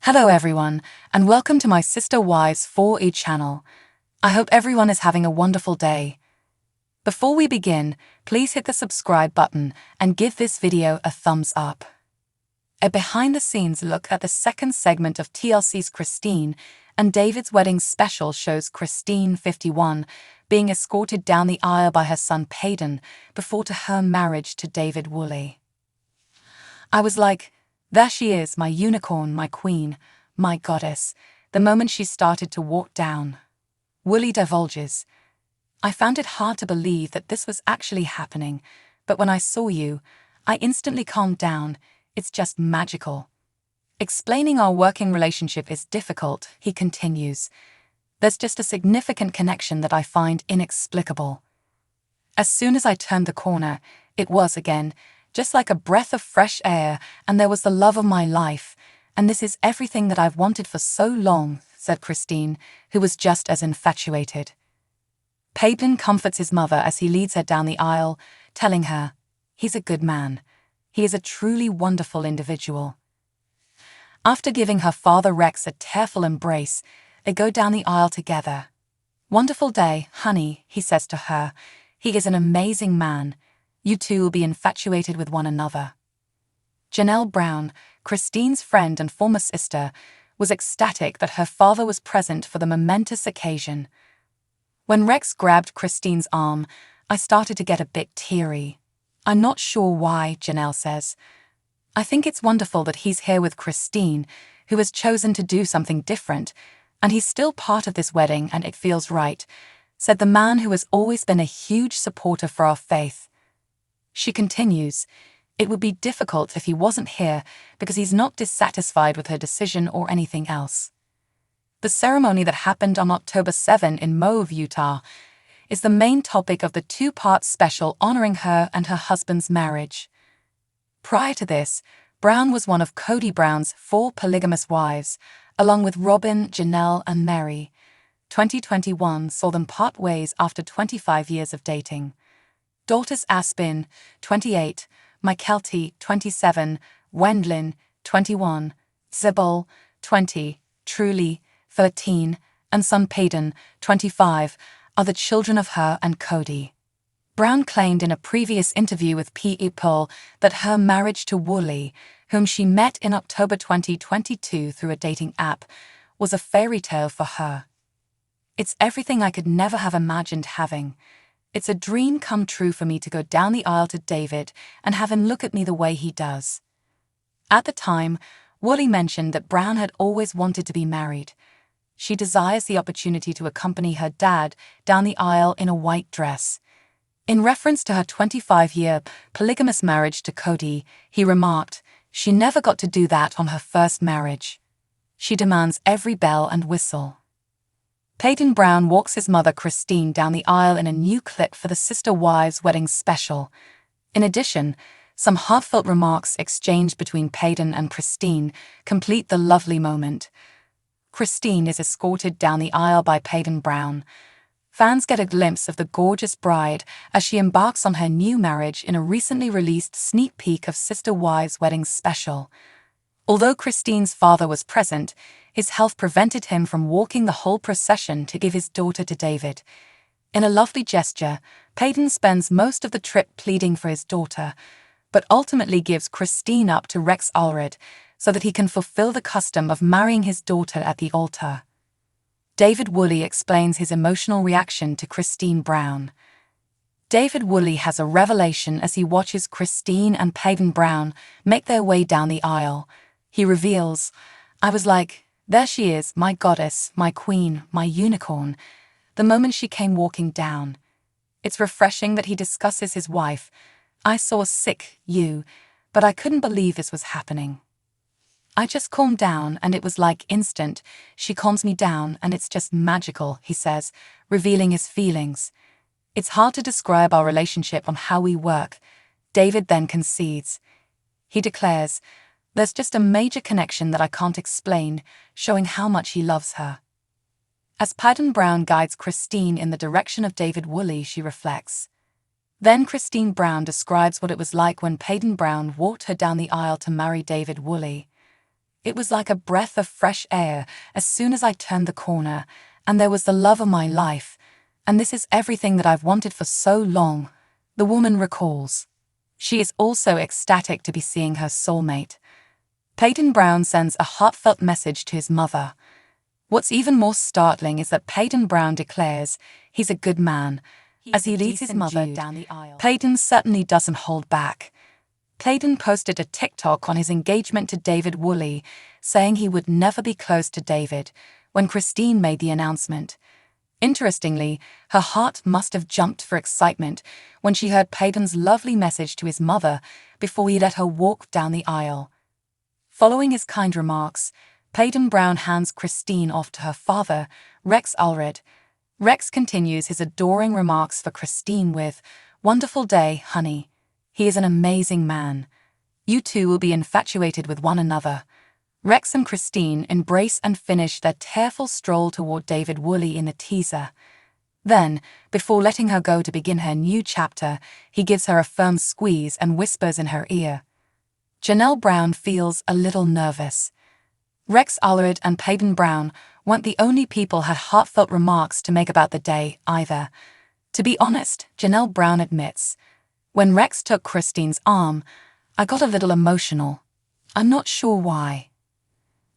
Hello everyone, and welcome to my Sister Wives 4E channel. I hope everyone is having a wonderful day. Before we begin, please hit the subscribe button and give this video a thumbs up. A behind-the-scenes look at the second segment of TLC's Christine and David's wedding special shows Christine, 51, being escorted down the aisle by her son Peyton before to her marriage to David Woolley. I was like, there she is, my unicorn, my queen, my goddess, the moment she started to walk down. Woolley divulges, I found it hard to believe that this was actually happening, but when I saw you, I instantly calmed down. It's just magical. Explaining our working relationship is difficult, he continues. There's just a significant connection that I find inexplicable. As soon as I turned the corner, it was again, just like a breath of fresh air, and there was the love of my life, and this is everything that I've wanted for so long, said Christine, who was just as infatuated. Peyton comforts his mother as he leads her down the aisle, telling her, he's a good man. He is a truly wonderful individual. After giving her father Rex a tearful embrace, they go down the aisle together. Wonderful day, honey, he says to her. He is an amazing man. You two will be infatuated with one another. Janelle Brown, Christine's friend and former sister, was ecstatic that her father was present for the momentous occasion. When Rex grabbed Christine's arm, I started to get a bit teary. I'm not sure why, Janelle says. I think it's wonderful that he's here with Christine, who has chosen to do something different, and he's still part of this wedding and it feels right, said the man who has always been a huge supporter for our faith. She continues, it would be difficult if he wasn't here because he's not dissatisfied with her decision or anything else. The ceremony that happened on October 7 in Moab, Utah, is the main topic of the two-part special honoring her and her husband's marriage. Prior to this, Brown was one of Cody Brown's 4 polygamous wives, along with Robin, Janelle, and Mary. 2021 saw them part ways after 25 years of dating. Daughters Aspen, 28, Mykelti, 27, Wendlyn, 21, Zibel, 20, Truly, 13, and son Peyton, 25, are the children of her and Cody. Brown claimed in a previous interview with People that her marriage to Woolley, whom she met in October 2022 through a dating app, was a fairy tale for her. It's everything I could never have imagined having. It's a dream come true for me to go down the aisle to David and have him look at me the way he does. At the time, Woolley mentioned that Brown had always wanted to be married. She desires the opportunity to accompany her dad down the aisle in a white dress. In reference to her 25-year polygamous marriage to Cody, he remarked, she never got to do that on her first marriage. She demands every bell and whistle. Peyton Brown walks his mother Christine down the aisle in a new clip for the Sister Wives wedding special. In addition, some heartfelt remarks exchanged between Peyton and Christine complete the lovely moment. Christine is escorted down the aisle by Peyton Brown. Fans get a glimpse of the gorgeous bride as she embarks on her new marriage in a recently released sneak peek of Sister Wives wedding special. Although Christine's father was present, his health prevented him from walking the whole procession to give his daughter to David. In a lovely gesture, Peyton spends most of the trip pleading for his daughter, but ultimately gives Christine up to Rex Allred so that he can fulfill the custom of marrying his daughter at the altar. David Woolley explains his emotional reaction to Christine Brown. David Woolley has a revelation as he watches Christine and Peyton Brown make their way down the aisle. He reveals, I was like, there she is, my goddess, my queen, my unicorn, the moment she came walking down. It's refreshing that he discusses his wife. I saw you, but I couldn't believe this was happening. I just calmed down and it was like instant. She calms me down and it's just magical, he says, revealing his feelings. It's hard to describe our relationship on how we work. David then concedes. He declares, there's just a major connection that I can't explain, showing how much he loves her. As Peyton Brown guides Christine in the direction of David Woolley, she reflects. Then Christine Brown describes what it was like when Peyton Brown walked her down the aisle to marry David Woolley. It was like a breath of fresh air as soon as I turned the corner, and there was the love of my life. And this is everything that I've wanted for so long, the woman recalls. She is also ecstatic to be seeing her soulmate. Peyton Brown sends a heartfelt message to his mother. What's even more startling is that Peyton Brown declares he's a good man as he leads his mother down the aisle. Peyton certainly doesn't hold back. Peyton posted a TikTok on his engagement to David Woolley, saying he would never be close to David when Christine made the announcement. Interestingly, her heart must have jumped for excitement when she heard Peyton's lovely message to his mother before he let her walk down the aisle. Following his kind remarks, Peyton Brown hands Christine off to her father, Rex Allred. Rex continues his adoring remarks for Christine with, "Wonderful day, honey. He is an amazing man. You two will be infatuated with one another." Rex and Christine embrace and finish their tearful stroll toward David Woolley in the teaser. Then, before letting her go to begin her new chapter, he gives her a firm squeeze and whispers in her ear. Janelle Brown feels a little nervous. Rex Allred and Peyton Brown weren't the only people had heartfelt remarks to make about the day, either. To be honest, Janelle Brown admits, "When Rex took Christine's arm, I got a little emotional. I'm not sure why."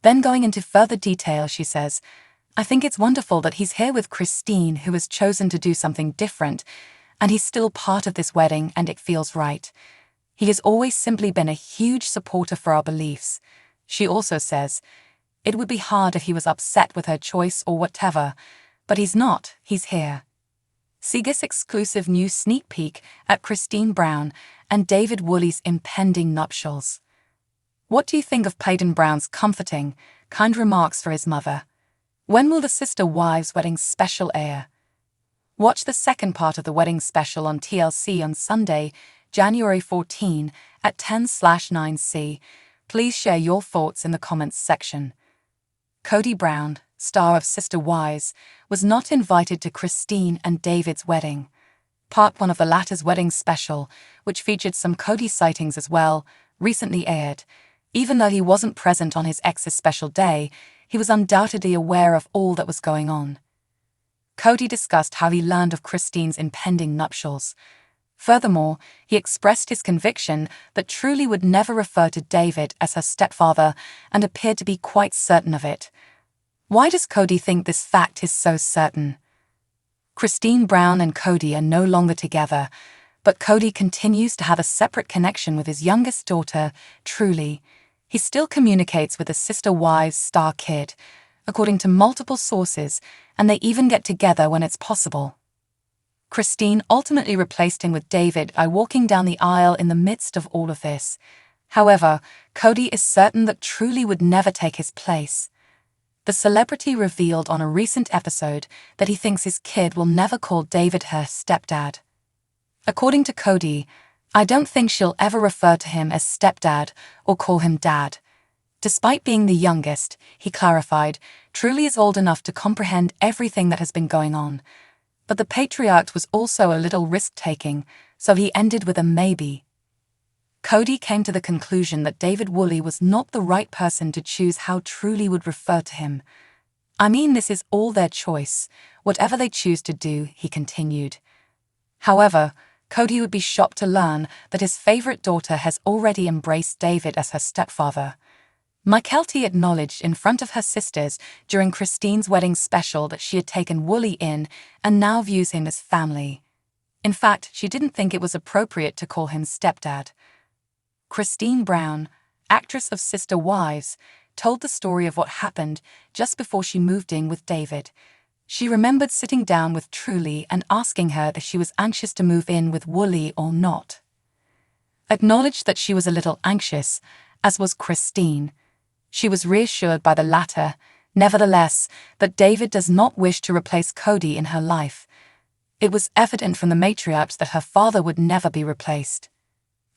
Then going into further detail, she says, "I think it's wonderful that he's here with Christine, who has chosen to do something different, and he's still part of this wedding and it feels right. He has always simply been a huge supporter for our beliefs." She also says, "It would be hard if he was upset with her choice or whatever, but he's not, he's here." See this exclusive new sneak peek at Christine Brown and David Woolley's impending nuptials. What do you think of Peyton Brown's comforting, kind remarks for his mother? When will the Sister Wives wedding special air? Watch the second part of the wedding special on TLC on Sunday, January 14 at 10/9C. Please share your thoughts in the comments section. Kody Brown, star of Sister Wives, was not invited to Christine and David's wedding. Part 1 of the latter's wedding special, which featured some Kody sightings as well, recently aired. Even though he wasn't present on his ex's special day, he was undoubtedly aware of all that was going on. Kody discussed how he learned of Christine's impending nuptials. Furthermore, he expressed his conviction that Truly would never refer to David as her stepfather and appeared to be quite certain of it. Why does Kody think this fact is so certain? Christine Brown and Kody are no longer together, but Kody continues to have a separate connection with his youngest daughter, Truly. He still communicates with the Sister Wives star kid, according to multiple sources, and they even get together when it's possible. Christine ultimately replaced him with David by walking down the aisle in the midst of all of this. However, Kody is certain that Truly would never take his place. The celebrity revealed on a recent episode that he thinks his kid will never call David her stepdad. According to Kody, "I don't think she'll ever refer to him as stepdad or call him dad." Despite being the youngest, he clarified, Truly is old enough to comprehend everything that has been going on. But the patriarch was also a little risk-taking, so he ended with a maybe. Kody came to the conclusion that David Woolley was not the right person to choose how Truly would refer to him. "I mean, this is all their choice, whatever they choose to do," he continued. However, Kody would be shocked to learn that his favorite daughter has already embraced David as her stepfather. Mykelti acknowledged in front of her sisters during Christine's wedding special that she had taken Woolley in and now views him as family. In fact, she didn't think it was appropriate to call him stepdad. Christine Brown, actress of Sister Wives, told the story of what happened just before she moved in with David. She remembered sitting down with Truly and asking her if she was anxious to move in with Woolley or not. Acknowledged that she was a little anxious, as was Christine. She was reassured by the latter, nevertheless, that David does not wish to replace Kody in her life. It was evident from the matriarchs that her father would never be replaced.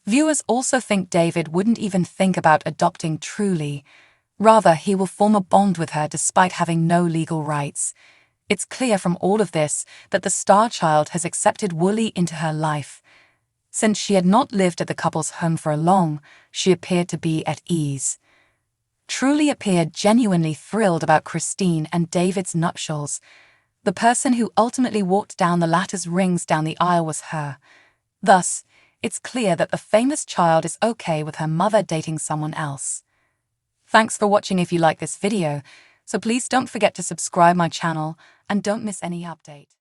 Viewers also think David wouldn't even think about adopting Truly. Rather, he will form a bond with her despite having no legal rights. It's clear from all of this that the star child has accepted Woolley into her life. Since she had not lived at the couple's home for long, she appeared to be at ease. truly appeared genuinely thrilled about Christine and David's nuptials. The person who ultimately walked down the latter's rings down the aisle was her. Thus, it's clear that the famous child is okay with her mother dating someone else. Thanks for watching. If you like this video, so please don't forget to subscribe my channel and don't miss any update.